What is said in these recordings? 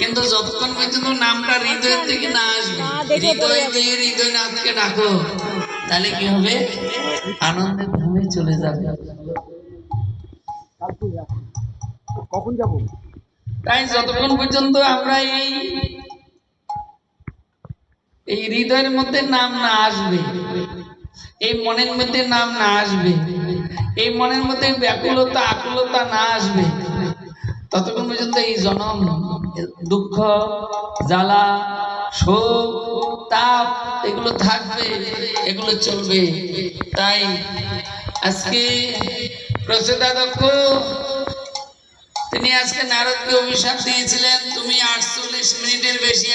কিন্তু যতক্ষণ পর্যন্ত নামটা হৃদয় থেকে না আসবে, হৃদয় দিয়ে হৃদয়নাথকে ডাকো, তাহলে কি হবে? আনন্দের ধামে চলে যাবে। কখন যাব? তাই যতক্ষণ পর্যন্ত আমরা এই হৃদয়ের মধ্যে নাম না আসবে, এই মনের মধ্যে নাম না আসবে, এই মনের মধ্যে ব্যাকুলতা আকুলতা না আসবে, ততক্ষণ পর্যন্ত এই জনম দুঃখ জ্বালা শোক তাপ এগুলো থাকবে, এগুলো চলবে। তাই আজকে প্রচেতাধ্যক্ষ তিনি আজকে নারদকে অভিশাপ দিয়েছিলেন, তুমি 48 মিনিটের বেশি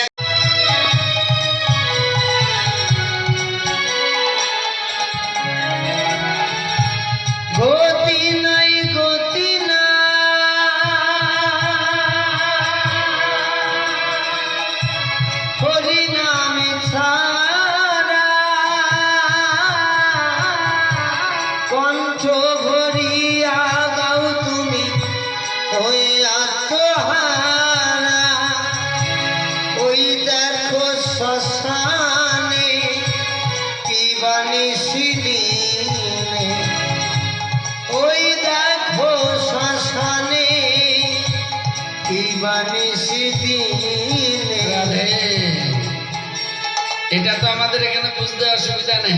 এটা তো আমাদের এখানে বুঝতে অসুবিধা নেই।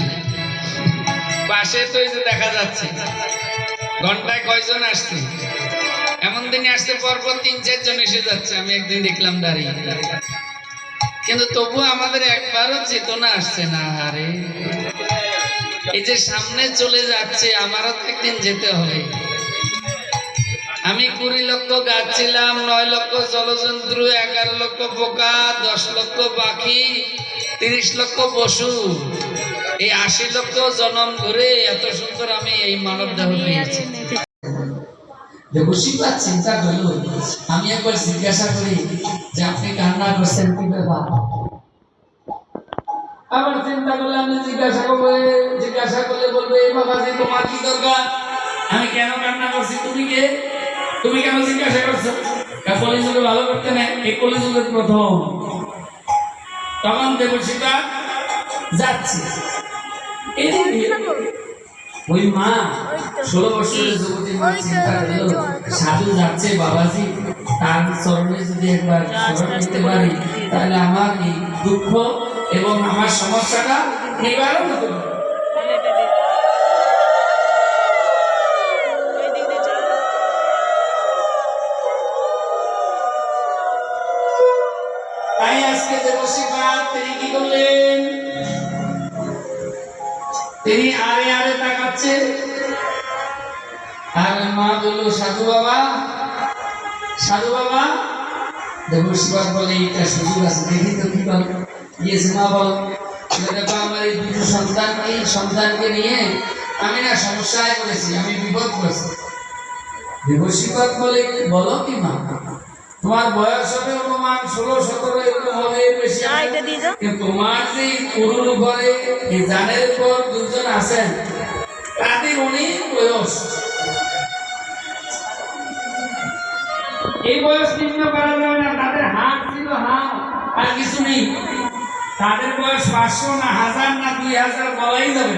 পাশে তো এই যে দেখা যাচ্ছে ঘন্টায় কয়জন আসছে, এমন দিনে আসতে পরপর 3-4 জন এসে যাচ্ছে। আমি একদিন দেখলাম দাঁড়িয়ে, কিন্তু তবু আমাদের একবারও চেতনা আসছে না। আরে এই যে সামনে চলে যাচ্ছে, আমারও তো একদিন যেতে হবে। আমি 20 লক্ষ গাছ ছিলাম, 9 লক্ষ জলজন্তু, 11 লক্ষ পোকা, 10 লক্ষ পাখি, 30 লক্ষ পশু, এই 80 লক্ষ জন্ম ধরে এত সুন্দর আমি এই মানব দেহ পেয়েছি। দেবশিবা চিন্তা করল, আমি একবার জিজ্ঞাসা করি যে আপনি কান্না করছেন কি ব্যাপার? আবার চিন্তা করলে আমি জিজ্ঞাসা করলে বলবে বাবাজি তোমার কি দরকার? আমি কেন কান্না করছি? তুমি কে? তুমি কেন জিজ্ঞাসা করছো? কলিযুগে ভালো করতে নেই, এই কলিযুগের প্রথম। তখন দেবশিবা যাচ্ছে, ওই মা 16 বছরের যুবতী মা চিন্তা করলো সাধু যাচ্ছে বাবাজি, তার চরণে যদি একবার স্মরণ করতে পারি তাহলে আমার এই দুঃখ এবং আমার সমস্যাটা নিবারণ হতে পারে। তাই আজকে দেবশিবা তিনি কি করলেন? তিনি আরে আরে তাকাচ্ছে, আর মা বলল সাধু বাবা, সাধু বাবা। দেবশিবা বলে এটা সুযোগ আছে, দেখি তো কি বল। ইয়েছে মা বল। দেখো আমার এই দুটো সন্তানকে নিয়ে আমি না সমস্যায় পড়েছি, আমি বিপদ করেছি। দেবশিবা বলে বলো কি মা, তোমার বয়স হবে অনুমান 16-17 এরকম হবে, বেশি। তোমার যে করুণ ঘরে এই জানের পর 2 জন আছেন, তাদের অনেক বয়স। এই বয়স নিম্ন করা যাবে না, তাদের হাত ছিল হাত, আর কিছু নেই। তাদের বয়স 500 না 1000 না 2000 বলাই যাবে।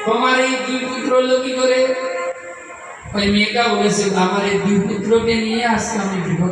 তোমার এই 2 পুত্র হলো কি করে? ওই মেয়েটা বলেছিল আমার এই 2 পুত্রকে নিয়ে আসছে আমি বিপদ।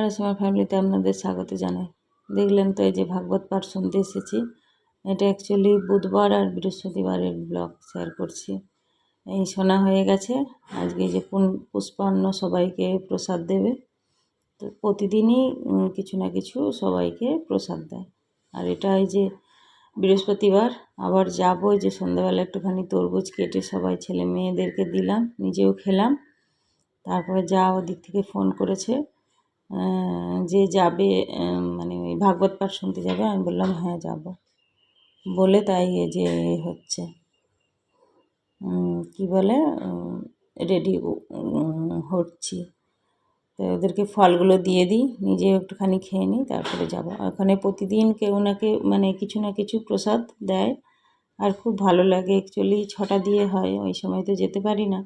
নরসিংহ ফ্যামিলিতে আপনাদের স্বাগত জানাই। দেখলেন তো এই যে ভাগবত পাঠ শুনতে এসেছি। এটা অ্যাকচুয়ালি বুধবার আর বৃহস্পতিবারের ব্লগ শেয়ার করছি। এই শোনা হয়ে গেছে। আজকে যে পুষ্পান্ন সবাইকে প্রসাদ দেবে, তো প্রতিদিনই কিছু না কিছু সবাইকে প্রসাদ দেয়। আর এটা এই যে বৃহস্পতিবার আবার যাবো, এই যে সন্ধ্যাবেলা একটুখানি তরমুজ কেটে সবাই ছেলে মেয়েদেরকে দিলাম, নিজেও খেলাম। তারপরে যা ওদিক থেকে ফোন করেছে যে যাবে, মানে ওই ভাগবত পাঠ শুনতে যাবে। আমি বললাম হ্যাঁ যাব, বলে তাই এই যে হচ্ছে কি বলে রেডি হচ্ছি। তো ওদেরকে ফলগুলো দিয়ে দিই, নিজেও একটুখানি খেয়ে নিই, তারপরে যাব। ওখানে প্রতিদিন কেউ না কেউ মানে কিছু না কিছু প্রসাদ দেয়, আর খুব ভালো লাগে। অ্যাকচুয়ালি 6টা দিয়ে হয়, ওই সময় তো যেতে পারি না।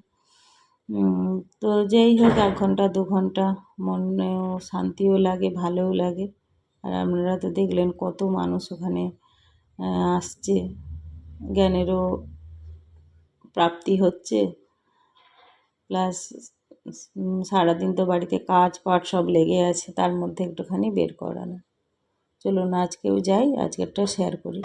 তো যেই হোক 1 ঘন্টা 2 ঘন্টা মনেও শান্তিও লাগে, ভালোও লাগে। আর আপনারা তো দেখলেন কত মানুষ ওখানে আসছে, জ্ঞানেরও প্রাপ্তি হচ্ছে, প্লাস সারাদিন তো বাড়িতে কাজ পাঠ সব লেগে আছে, তার মধ্যে একটুখানি বের করানো। চলুন আজকেও যাই, আজকেরটা শেয়ার করি।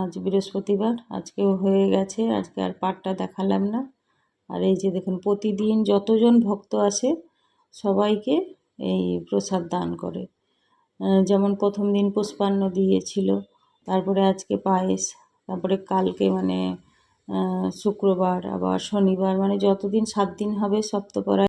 আজ বৃহস্পতিবার, আজকেও হয়ে গেছে। আজকে আর পাঠটা দেখালাম না। আর এই যে দেখুন প্রতিদিন যতজন ভক্ত আসে সবাইকে এই প্রসাদ দান করে। যেমন প্রথম দিন পুষ্পান্ন দিয়েছিল, তারপরে আজকে পায়েস, তারপরে কালকে মানে শুক্রবার, আবার শনিবার, মানে যতদিন 7 দিন হবে সপ্তপরায়